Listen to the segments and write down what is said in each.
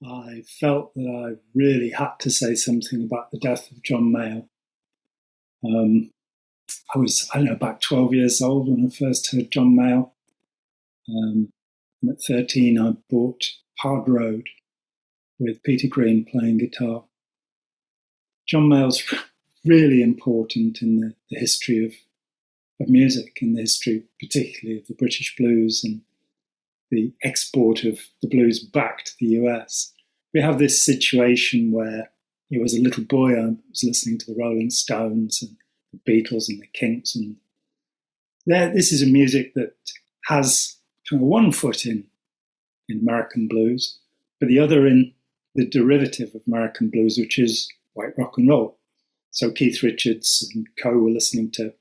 I felt that I really had to say something about the death of John Mayall. Um, I don't know, about 12 years old when I first heard John Mayall. And at 13, I bought Hard Road with Peter Green playing guitar. John Mayall's really important in the history of music, in the history particularly of the British blues and the export of the blues back to the US. We have this situation where he was a little boy, I was listening to the Rolling Stones and the Beatles and the Kinks, and this is a music that has kind of one foot in American blues, but the other in the derivative of American blues, which is white rock and roll. So Keith Richards and co were listening to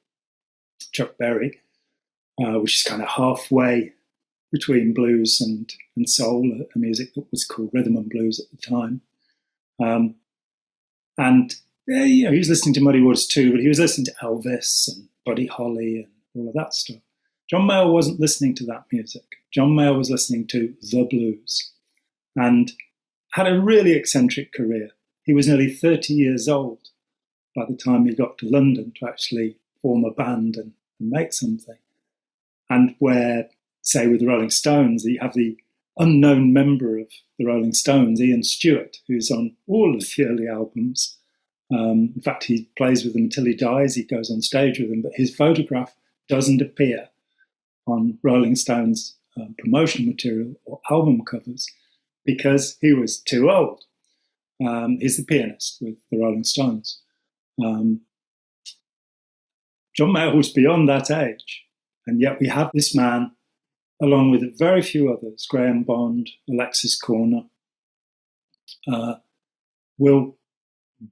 Chuck Berry, which is kind of halfway between blues and soul, a music that was called rhythm and blues at the time. And he was listening to Muddy Waters too, but he was listening to Elvis and Buddy Holly and all of that stuff. John Mayall wasn't listening to that music. John Mayall was listening to the blues and had a really eccentric career. He was nearly 30 years old by the time he got to London to actually form a band and make something. And where, say, with the Rolling Stones, you have the unknown member of the Rolling Stones, Ian Stewart, who's on all of the early albums. In fact, he plays with them until he dies. He goes on stage with them, but his photograph doesn't appear on Rolling Stones promotional material or album covers because he was too old. He's the pianist with the Rolling Stones. John Mayall was beyond that age, and yet we have this man, along with very few others, Graham Bond, Alexis Corner, will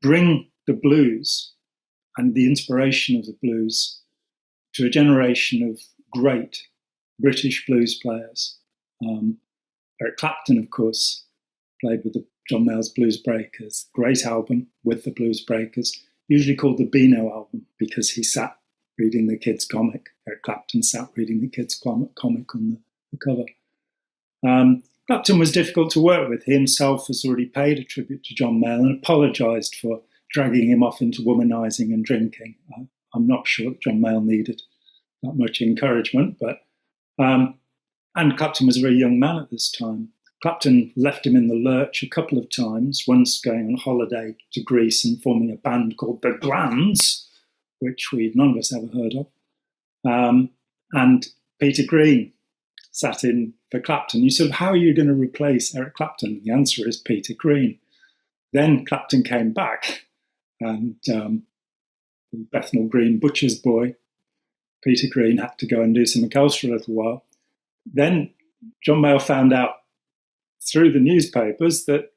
bring the blues and the inspiration of the blues to a generation of great British blues players. Eric Clapton, of course, played with the John Mayall's Blues Breakers. Great album with the Blues Breakers, usually called the Beano album because he sat reading the kids' comic. Eric Clapton sat reading the kids' comic on the cover. Clapton was difficult to work with. He himself has already paid a tribute to John Mayall and apologised for dragging him off into womanising and drinking. I'm not sure that John Mayall needed that much encouragement, but and Clapton was a very young man at this time. Clapton left him in the lurch a couple of times, once going on holiday to Greece and forming a band called The Glands, which none of us ever heard of. And Peter Green sat in for Clapton. You said, how are you going to replace Eric Clapton? The answer is Peter Green. Then Clapton came back, and Bethnal Green butcher's boy, Peter Green, had to go and do something else for a little while. Then John Mayall found out through the newspapers that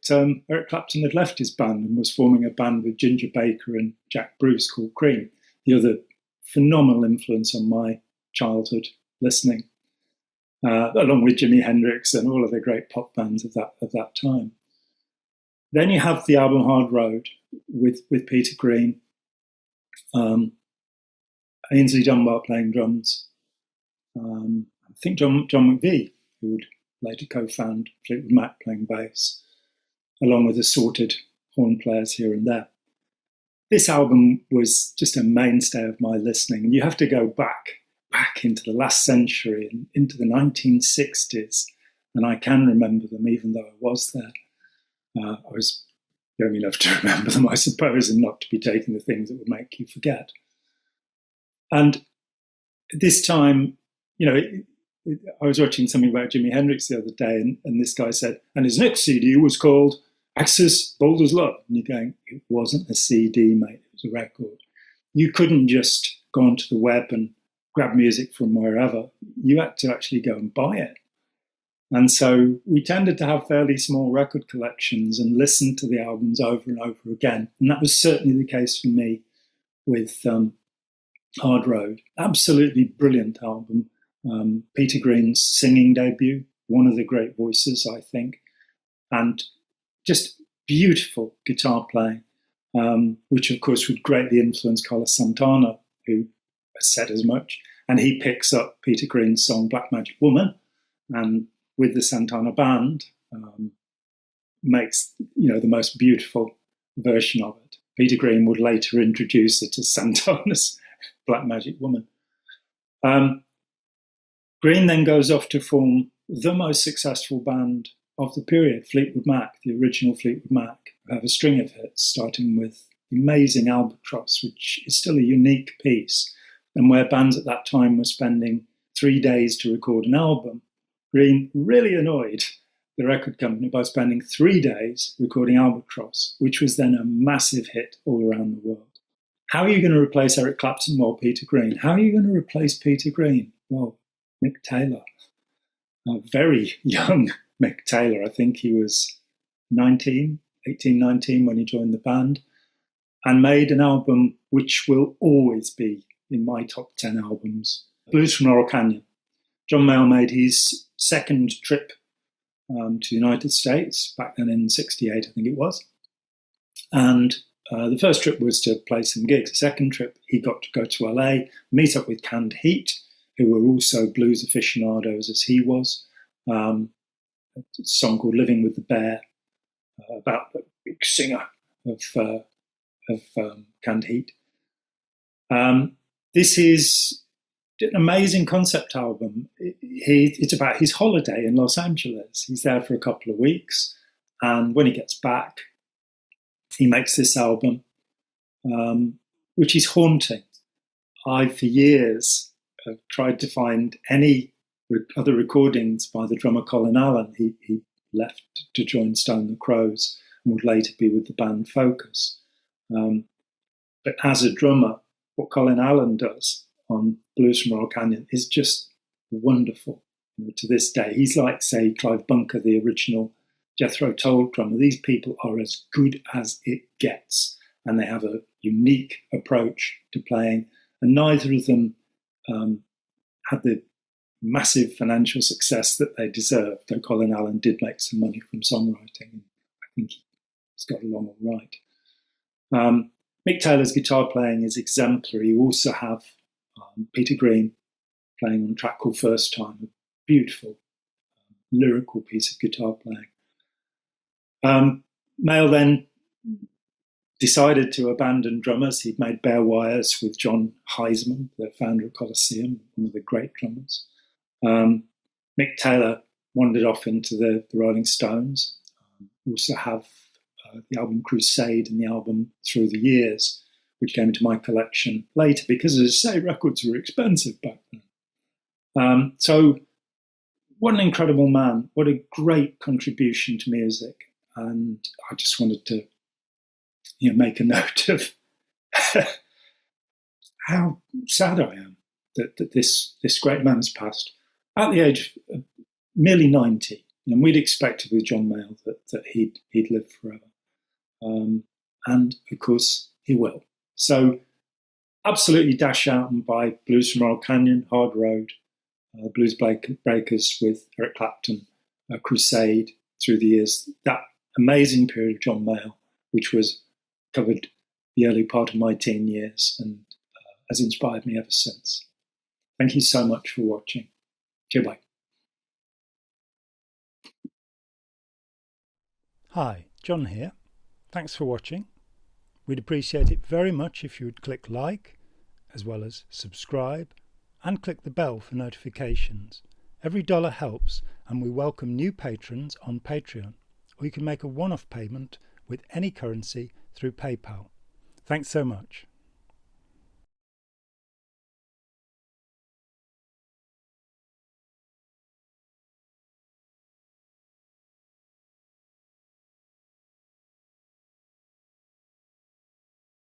Eric Clapton had left his band and was forming a band with Ginger Baker and Jack Bruce called Cream, the other phenomenal influence on my childhood listening, along with Jimi Hendrix and all of the great pop bands of that time. Then you have the album Hard Road with Peter Green, Ainsley Dunbar playing drums, I think John McVie, who would later co-found Fleetwood Mac, playing bass, along with assorted horn players here and there. This album was just a mainstay of my listening, and you have to go back into the last century and into the 1960s, and I can remember them even though I was there. I was young enough to remember them, I suppose, and not to be taking the things that would make you forget. And this time, I was watching something about Jimi Hendrix the other day, and this guy said, and his next CD was called Axis Bold as Love. And you're going, it wasn't a CD, mate, it was a record. You couldn't just go onto the web and grab music from wherever. You had to actually go and buy it. And so we tended to have fairly small record collections and listen to the albums over and over again. And that was certainly the case for me with Hard Road. Absolutely brilliant album. Peter Green's singing debut, one of the great voices, I think, and just beautiful guitar playing, which of course would greatly influence Carlos Santana, who has said as much. And he picks up Peter Green's song Black Magic Woman, and with the Santana band, makes, the most beautiful version of it. Peter Green would later introduce it as Santana's Black Magic Woman. Green then goes off to form the most successful band of the period, Fleetwood Mac, the original Fleetwood Mac. We have a string of hits, starting with the amazing Albatross, which is still a unique piece, and where bands at that time were spending 3 days to record an album. Green really annoyed the record company by spending 3 days recording Albatross, which was then a massive hit all around the world. How are you going to replace Eric Clapton? Well, Peter Green. How are you going to replace Peter Green? Well, Mick Taylor. A very young Mick Taylor. I think he was 18, 19 when he joined the band, and made an album which will always be in my top 10 albums, Blues from Laurel Canyon. John Mayall made his second trip to the United States, back then in 68, I think it was. And the first trip was to play some gigs. The second trip, he got to go to LA, meet up with Canned Heat, who were also blues aficionados as he was. A song called Living with the Bear, about the big singer of Canned Heat. This is an amazing concept album. It's about his holiday in Los Angeles. He's there for a couple of weeks, and when he gets back, he makes this album, which is haunting. I, for years, tried to find any other recordings by the drummer Colin Allen. He left to join Stone the Crows and would later be with the band Focus. But as a drummer, what Colin Allen does on Blues from Laurel Canyon is just wonderful. To this day, he's like, say, Clive Bunker, the original Jethro Tull drummer. These people are as good as it gets, and they have a unique approach to playing, and neither of them had the massive financial success that they deserved, though Colin Allen did make some money from songwriting, and I think he's got along all right. Mick Taylor's guitar playing is exemplary. You also have Peter Green playing on a track called First Time, a beautiful lyrical piece of guitar playing. Mayall then decided to abandon drummers. He'd made Bare Wires with John Heisman, the founder of Colosseum, one of the great drummers. Mick Taylor wandered off into the Rolling Stones. We also have the album Crusade and the album Through the Years, which came into my collection later because, as I say, records were expensive back then. So what an incredible man. What a great contribution to music. And I just wanted to make a note of how sad I am that this great man's passed at the age of merely 90. And we'd expected with John Mayall that he'd live forever. And of course he will. So absolutely dash out and buy Blues from Laurel Canyon, Hard Road, Blues Breakers with Eric Clapton, Crusade, Through the Years. That amazing period of John Mayall, which covered the early part of my teen years and has inspired me ever since. Thank you so much for watching. Goodbye. Hi, John here. Thanks for watching. We'd appreciate it very much if you would click like, as well as subscribe, and click the bell for notifications. Every dollar helps, and we welcome new patrons on Patreon, or you can make a one-off payment with any currency through PayPal. Thanks so much.